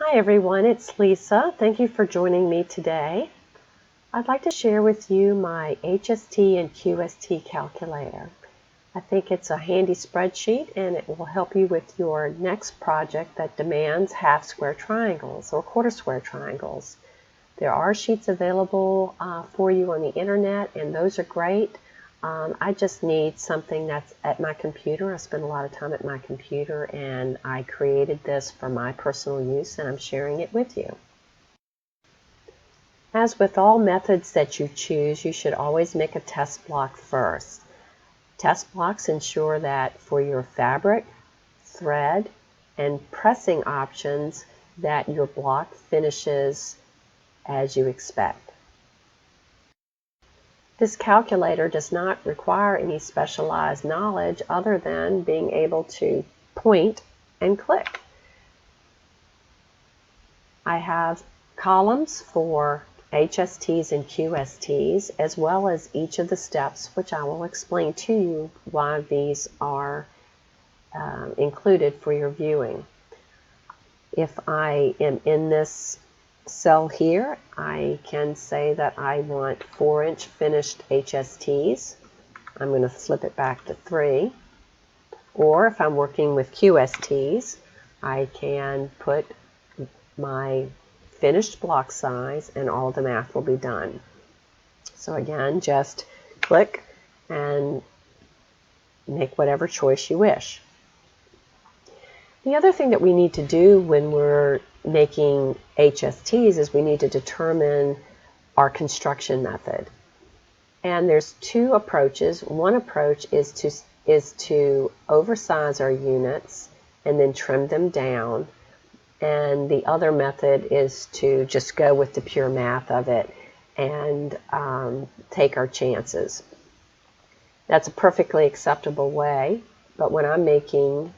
Hi everyone, it's Lisa. Thank you for joining me today. I'd like to share with you my HST and QST calculator. I think it's a handy spreadsheet and it will help you with your next project that demands half square triangles or quarter square triangles. There are sheets available for you on the internet, and those are great. I just need something that's at my computer. I spend a lot of time at my computer, and I created this for my personal use, and I'm sharing it with you. As with all methods that you choose, you should always make a test block first. Test blocks ensure that for your fabric, thread, and pressing options that your block finishes as you expect. This calculator does not require any specialized knowledge other than being able to point and click. I have columns for HSTs and QSTs, as well as each of the steps, which I will explain to you why these are included for your viewing. If I am in this cell here, I can say that I want 4-inch finished HSTs. I'm going to flip it back to 3. Or if I'm working with QSTs, I can put my finished block size and all the math will be done. So again, just click and make whatever choice you wish. The other thing that we need to do when we're making HSTs is we need to determine our construction method. And there's two approaches. One approach is to oversize our units and then trim them down. And the other method is to just go with the pure math of it and take our chances. That's a perfectly acceptable way, but when I'm making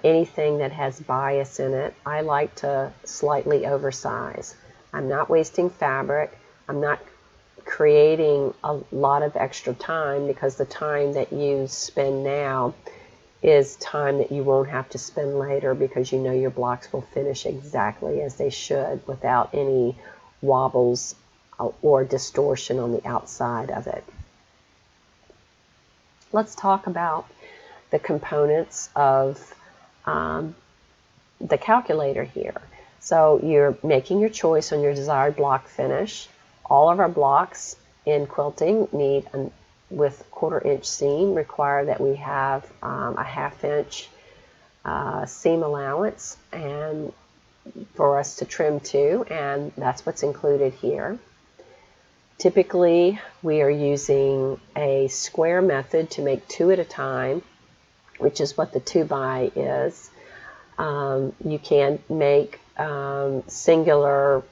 anything that has bias in it, I like to slightly oversize. I'm not wasting fabric. I'm not creating a lot of extra time, because the time that you spend now is time that you won't have to spend later, because you know your blocks will finish exactly as they should without any wobbles or distortion on the outside of it. Let's talk about the components of the calculator here. So you're making your choice on your desired block finish. All of our blocks in quilting need, with 1/4-inch seam, require that we have a 1/2-inch seam allowance and for us to trim to, and that's what's included here. Typically, we are using a square method to make 2 at a time, which is what the 2x is. You can make singular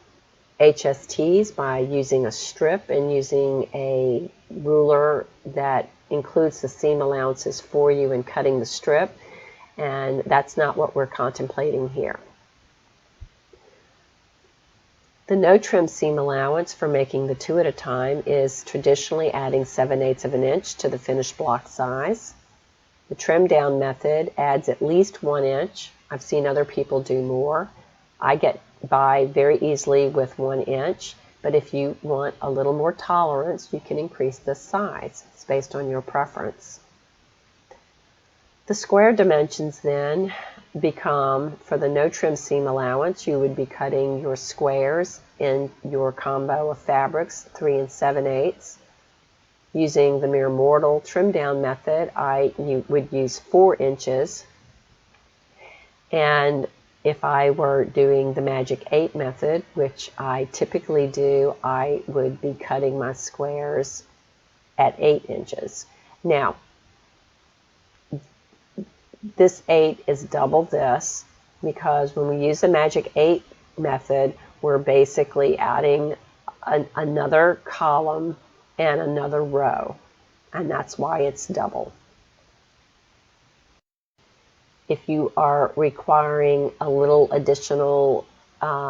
HSTs by using a strip and using a ruler that includes the seam allowances for you and cutting the strip, and that's not what we're contemplating here. The no trim seam allowance for making the 2 at a time is traditionally adding 7/8 of an inch to the finished block size. The trim down method adds at least 1 inch. I've seen other people do more. I get by very easily with 1 inch, but if you want a little more tolerance, you can increase the size. It's based on your preference. The square dimensions then become, for the no trim seam allowance, you would be cutting your squares in your combo of fabrics 3 7/8. Using the mere mortal trim down method, you would use 4 inches. And if I were doing the Magic 8 method, which I typically do, I would be cutting my squares at 8 inches. Now, this 8 is double this, because when we use the Magic 8 method, we're basically adding another column and another row, and that's why it's double. If you are requiring a little additional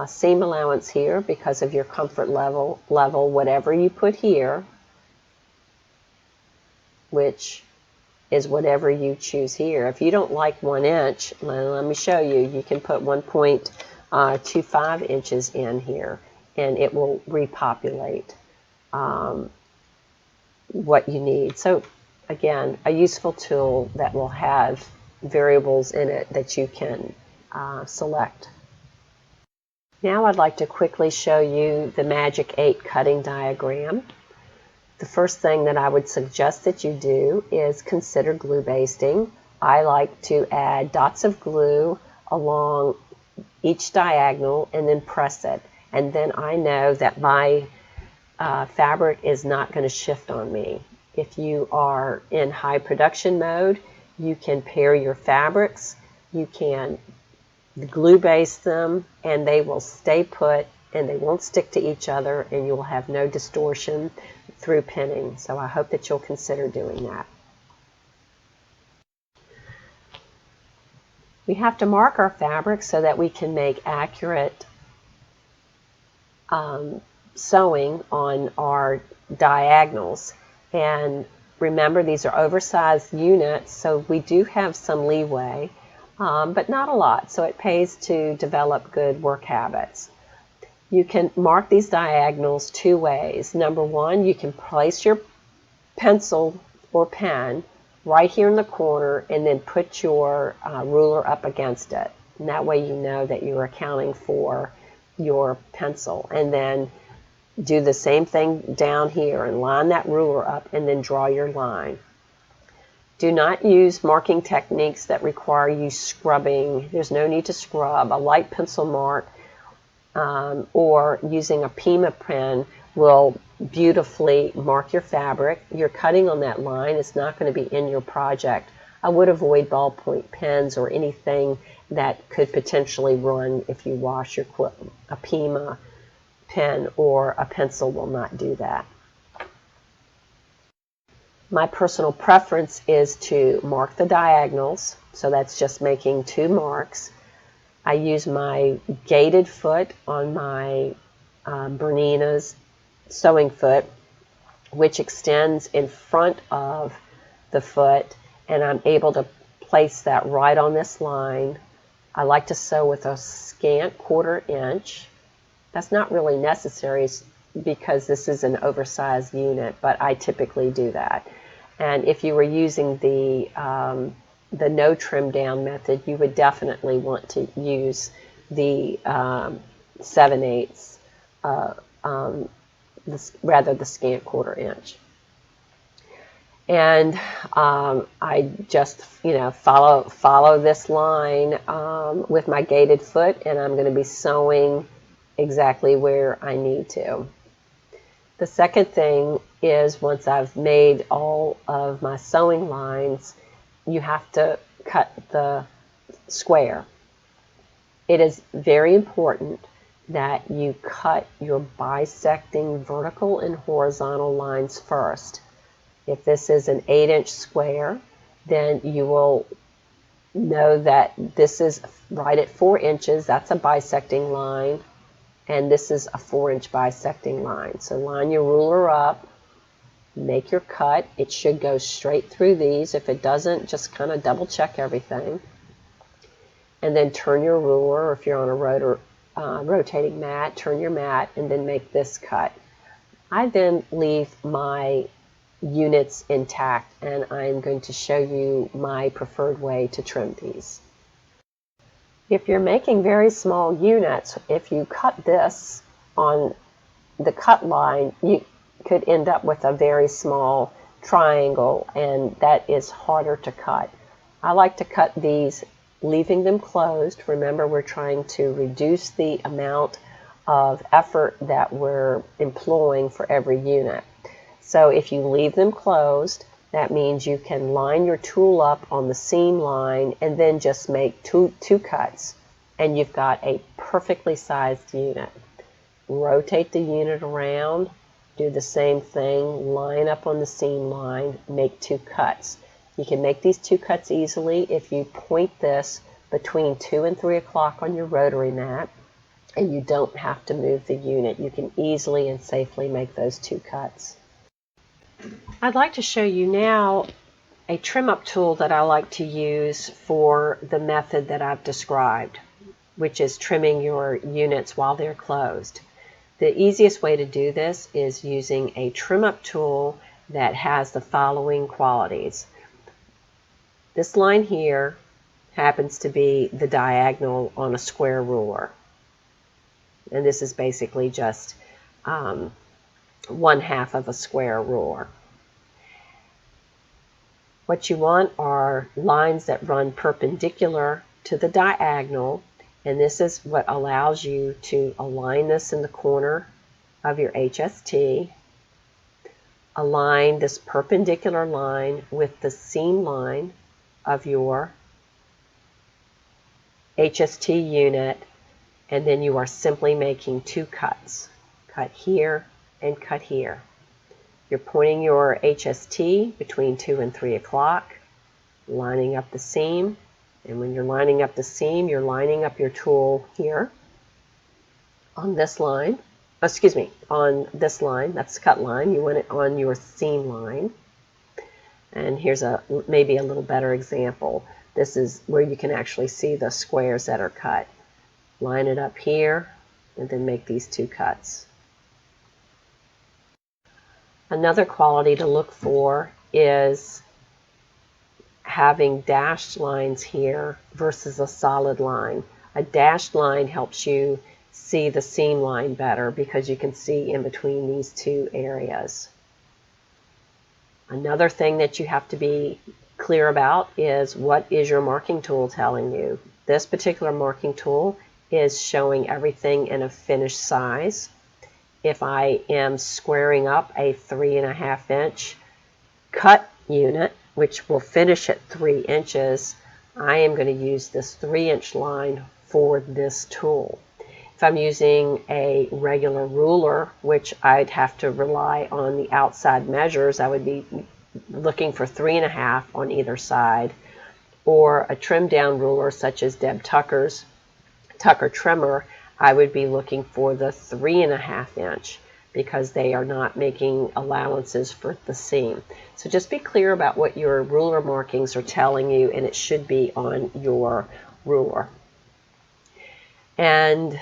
seam allowance here because of your comfort level, whatever you put here, which is whatever you choose here. If you don't like 1 inch, let me show you. You can put 1.5 to 5 inches in here, and it will repopulate what you need. So again, a useful tool that will have variables in it that you can select. Now I'd like to quickly show you the Magic 8 cutting diagram. The first thing that I would suggest that you do is consider glue basting. I like to add dots of glue along each diagonal and then press it. And then I know that my fabric is not going to shift on me. If you are in high production mode, you can pair your fabrics, you can glue baste them, and they will stay put and they won't stick to each other, and you will have no distortion through pinning. So I hope that you'll consider doing that. We have to mark our fabric so that we can make accurate sewing on our diagonals. And remember, these are oversized units, so we do have some leeway, but not a lot, so it pays to develop good work habits. You can mark these diagonals 2 ways. Number one, you can place your pencil or pen right here in the corner and then put your ruler up against it. And that way you know that you're accounting for your pencil. And then do the same thing down here and line that ruler up and then draw your line. Do not use marking techniques that require you scrubbing. There's no need to scrub. A light pencil mark or using a Pima pen will beautifully mark your fabric. You're cutting on that line. It's not going to be in your project. I would avoid ballpoint pens or anything that could potentially run if you wash your quilt. A Pima pen or a pencil will not do that. My personal preference is to mark the diagonals, so that's just making 2 marks. I use my gated foot on my Bernina's sewing foot, which extends in front of the foot, and I'm able to place that right on this line. I like to sew with a scant 1/4 inch. That's not really necessary because this is an oversized unit, but I typically do that. And if you were using the no trim down method, you would definitely want to use the 7/8, rather the scant 1/4 inch. And I just, follow this line with my gated foot, and I'm going to be sewing exactly where I need to. The second thing is, once I've made all of my sewing lines, you have to cut the square. It is very important that you cut your bisecting vertical and horizontal lines first. If this is an 8-inch square, then you will know that this is right at 4 inches. That's a bisecting line. And this is a 4-inch bisecting line. So line your ruler up, make your cut. It should go straight through these. If it doesn't, just kind of double check everything. And then turn your ruler, or if you're on a rotating mat, turn your mat and then make this cut. I then leave my units intact, and I'm going to show you my preferred way to trim these. If you're making very small units, if you cut this on the cut line, you could end up with a very small triangle, and that is harder to cut. I like to cut these leaving them closed. Remember, we're trying to reduce the amount of effort that we're employing for every unit. So if you leave them closed, that means you can line your tool up on the seam line and then just make two cuts, and you've got a perfectly sized unit. Rotate the unit around, do the same thing, line up on the seam line, make 2 cuts. You can make these 2 cuts easily if you point this between 2 and 3 o'clock on your rotary mat, and you don't have to move the unit. You can easily and safely make those 2 cuts. I'd like to show you now a trim up tool that I like to use for the method that I've described. which is trimming your units while they're closed. The easiest way to do this is using a trim up tool that has the following qualities. This line here happens to be the diagonal on a square ruler. And this is basically just 1/2 of a square ruler. What you want are lines that run perpendicular to the diagonal, and this is what allows you to align this in the corner of your HST, align this perpendicular line with the seam line of your HST unit, and then you are simply making 2 cuts. Cut here and cut here. You're pointing your HST between 2 and 3 o'clock, lining up the seam, and when you're lining up the seam, you're lining up your tool here on this line. Excuse me, on this line, that's the cut line. You want it on your seam line. And here's maybe a little better example. This is where you can actually see the squares that are cut. Line it up here, and then make these 2 cuts. Another quality to look for is having dashed lines here versus a solid line. A dashed line helps you see the seam line better because you can see in between these 2 areas. Another thing that you have to be clear about is what is your marking tool telling you. This particular marking tool is showing everything in a finished size. If I am squaring up a 3.5 inch cut unit, which will finish at 3 inches, I am going to use this 3-inch line for this tool. If I'm using a regular ruler, which I'd have to rely on the outside measures, I would be looking for 3.5 on either side, or a trim down ruler such as Deb Tucker's Tucker trimmer, I would be looking for the 3.5 inch because they are not making allowances for the seam. So just be clear about what your ruler markings are telling you, and it should be on your ruler. And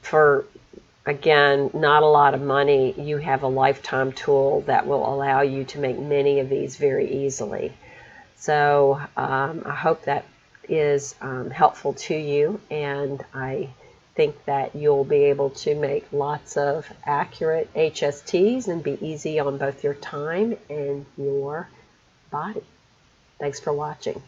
for, again, not a lot of money, you have a lifetime tool that will allow you to make many of these very easily. So I hope that is helpful to you, and I think that you'll be able to make lots of accurate HSTs and be easy on both your time and your body. Thanks for watching.